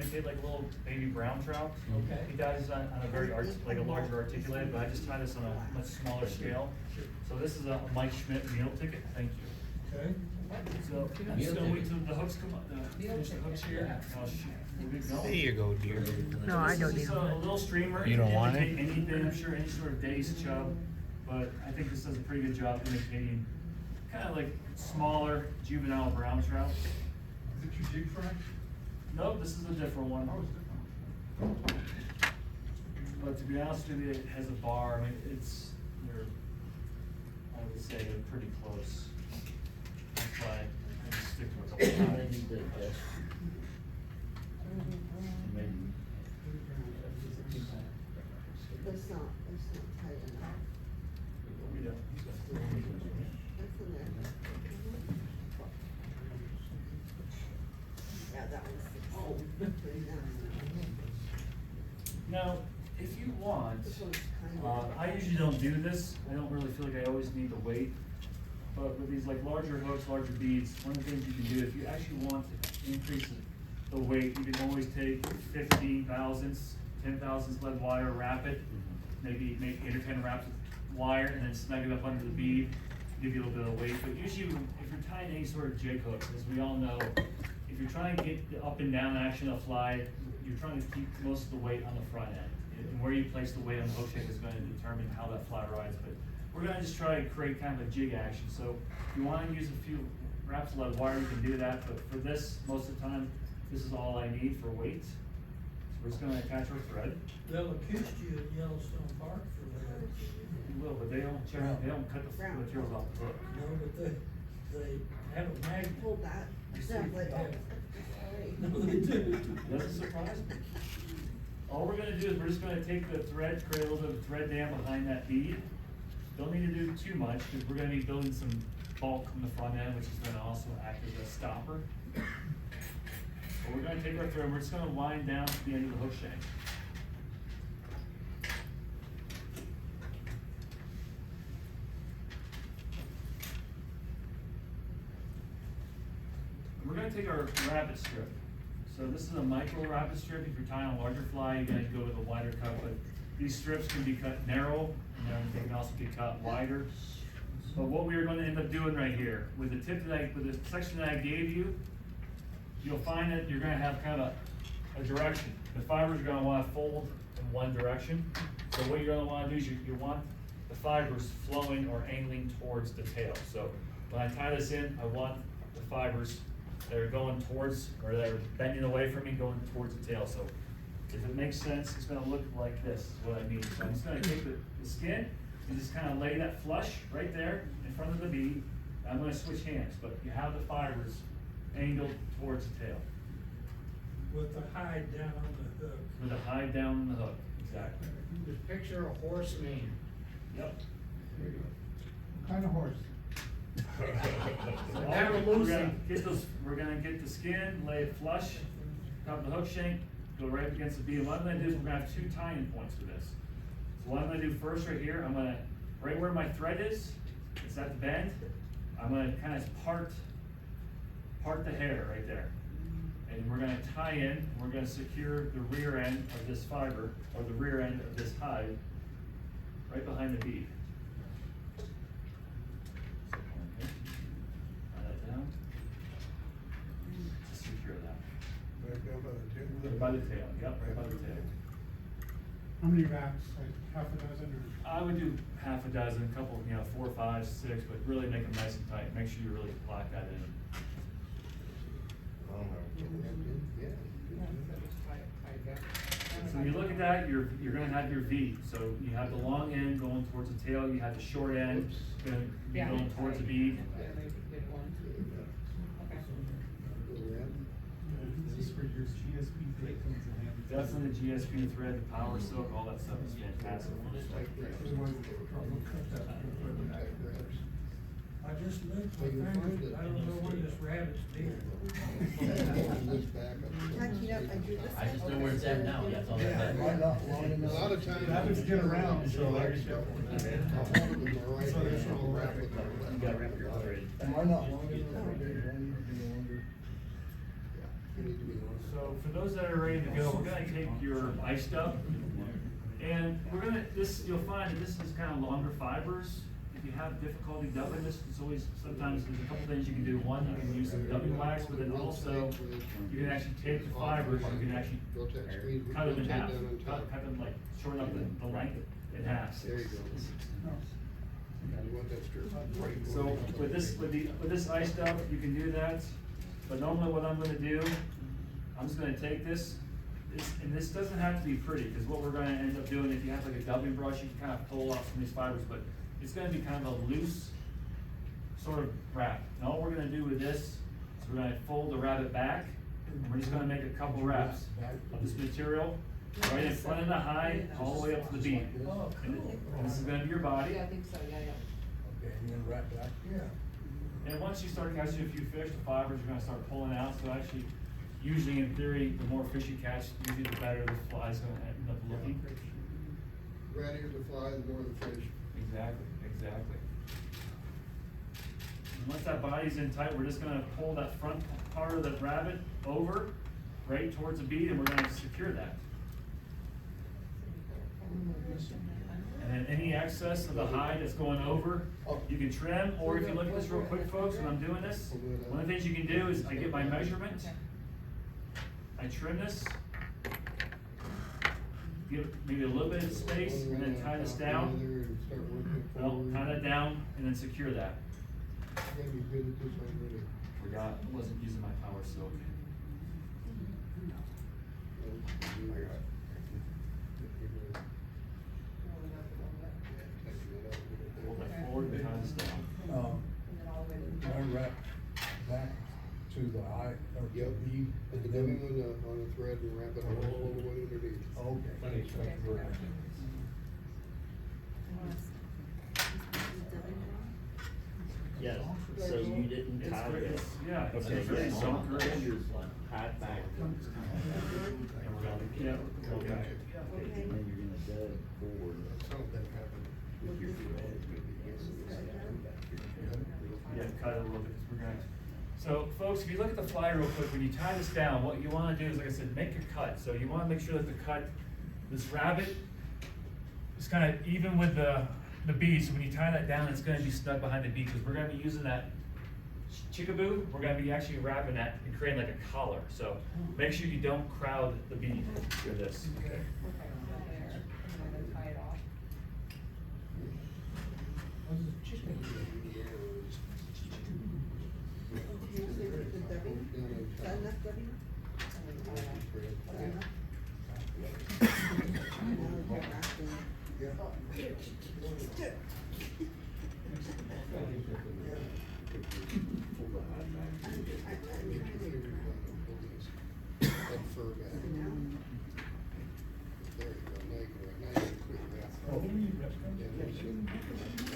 imitate like a little baby brown trout. Okay. He dies on a very like a larger articulated, but I just tie this on a much smaller scale. So this is a Mike Schmidt meal ticket, thank you. Okay. So, I'm just gonna wait till the hooks come up, finish the hooks here. I'll shoot. We'll get going. There you go, dear. No, I don't This is need just a them. little streamer. You don't want it? Imitate anything, I'm sure any sort of dace chub, but I think this does a pretty good job imitating kind of like smaller juvenile brown trout. Is it your jig fry? Nope, this is a different one. Oh, it's different. But to be honest with you, it has a bar, I mean, they're, I would say they're pretty close. That's why I just stick to a couple times. It's not tight enough. We don't. That's in there. Yeah, that one's 16. Now, if you want, This one's kind of. I usually don't do this, I don't really feel like I always need the weight. But with these like larger hooks, larger beads, one of the things you can do, if you actually want to increase the weight, you can always take 15 thousandths, 10 thousandths lead wire, wrap it, maybe make 8 or 10 wraps with wire, and then snug it up under the bead, give you a little bit of weight. But usually, if you're tying any sort of jig hook, as we all know, if you're trying to get the up and down action of fly, you're trying to keep most of the weight on the front end. And where you place the weight on the hook shape is going to determine how that fly rides. But we're going to just try to create kind of a jig action. So if you want to use a few wraps of lead wire, you can do that. But for this, most of the time, this is all I need for weight. So we're just going to attach our thread. They'll accuse you in Yellowstone Park for that. We will, but they don't cut the materials off the hook. No, but they have a magnet. Hold that. You see, That's like, they oh, have- sorry. No, they do. Doesn't surprise me. All we're gonna do is we're just gonna take the thread, create a little bit of thread dam behind that bead. Don't need to do too much, because we're gonna be building some bulk from the front end, which is gonna also act as a stopper. But we're gonna take our thread, we're just gonna wind down to the end of the hook shank. We're gonna take our rabbit strip. So this is a micro rabbit strip. If you're tying a larger fly, you're gonna go with a wider cut, but these strips can be cut narrow, and then they can also be cut wider. But what we are gonna end up doing right here, with with the section that I gave you, you'll find that you're gonna have kind of a direction. The fibers are gonna wanna fold in one direction. So what you're gonna wanna do is you want the fibers flowing or angling towards the tail. So when I tie this in, I want the fibers that are going towards, or that are bending away from me, going towards the tail. So if it makes sense, it's gonna look like this, is what I mean. So I'm just gonna take the skin and just kind of lay that flush right there in front of the bead. I'm gonna switch hands, but you have the fibers angled towards the tail, With the hide down on the hook. with a hide down on the hook, exactly. Just picture a horse mane. Yep. What kind of horse? So Never we're lose gonna them. we're gonna get the skin, lay it flush, top of the hook shank, go right up against the bead. What I'm gonna do is we're gonna have 2 tying points for this. So what I'm gonna do first right here, I'm gonna, right where my thread is, it's at the bend, I'm gonna kind of part the hair right there. And we're gonna tie in, we're gonna secure the rear end of this fiber, or the rear end of this hide, right behind the bead. Okay. Tie that down. Just secure that. Right down by the tail. Right by the tail, yep, right by the tail. How many wraps, like half a dozen or? I would do half a dozen, couple, 4, 5, 6, but really make them nice and tight, make sure you really lock that in. So when you look at that, you're gonna have your V, so you have the long end going towards the tail, you have the short end gonna be going towards the bead. Is this where your GSP thread comes in handy? Definitely the GSP thread, the power silk, all that stuff is fantastic. I just licked my fingers, I don't know where this rabbit's been. Catching up, I do this. I just know where it's at now, that's all that matters. A lot of times. Rabbits get around, so like. You gotta wrap your thread. Why not long enough? So for those that are ready to go, we're gonna take your ice stub, and we're gonna, you'll find that this is kind of longer fibers. If you have difficulty dubbing this, it's always, sometimes there's a couple things you can do. One, you can use some dubbing wax, but then also, you can actually take the fibers, you can actually cut them in half. Cut them like, shorten up the length in half. There you go. You want that strip right. So with this ice stub, you can do that, but normally what I'm gonna do, I'm just gonna take this, and this doesn't have to be pretty, because what we're gonna end up doing, if you have like a dubbing brush, you can kind of pull off some of these fibers, but it's gonna be kind of a loose sort of wrap. And all we're gonna do with this, is we're gonna fold the rabbit back, and we're just gonna make a couple wraps of this material, right in front of the hide, all the way up to the bead. Oh, And cool. this is gonna be your body. Yeah, I think so, yeah. Okay, and then wrap that. Yeah. And once you start catching a few fish, the fibers are gonna start pulling out, so actually, usually in theory, the more fish you catch, usually the better the fly's gonna end up looking. Rattier the fly, the more the fish. Exactly, exactly. And once that body's in tight, we're just gonna pull that front part of the rabbit over, right towards the bead, and we're gonna secure that. And then any excess of the hide that's going over, you can trim, or if you look at this real quick, folks, when I'm doing this, one of the things you can do is I get my measurement, I trim this, give maybe a little bit of space, and then tie this down. Well, tie that down, and then secure that. Gotta be good at this already. Forgot, I wasn't using my power silk. Pull that forward and tie this down. I wrap back to the eye, or to Yep, the bead. put the dubbing on the thread and wrap it all the way underneath. Okay. Yes, so you didn't It's tie very- this? it's- yeah, it's Okay, very yeah, soft. so fingers like hide back. Yeah, we're gonna go back. And then you're gonna dub forward Something happened. with your thread. Yeah, cut it a little bit, 'cause we're gonna. So, folks, if you look at the fly real quick, when you tie this down, what you wanna do is, like I said, make your cut. So you wanna make sure that the cut, this rabbit is kinda even with the bead. So when you tie that down, it's gonna be snug behind the bead, because we're gonna be using that chickaboo. We're gonna be actually wrapping that and creating like a collar. So make sure you don't crowd the bead with this. Okay. What's the chicken? Is that enough dubbing? That fur back. There you go, now you can clear that. Oh, Yeah, that's it.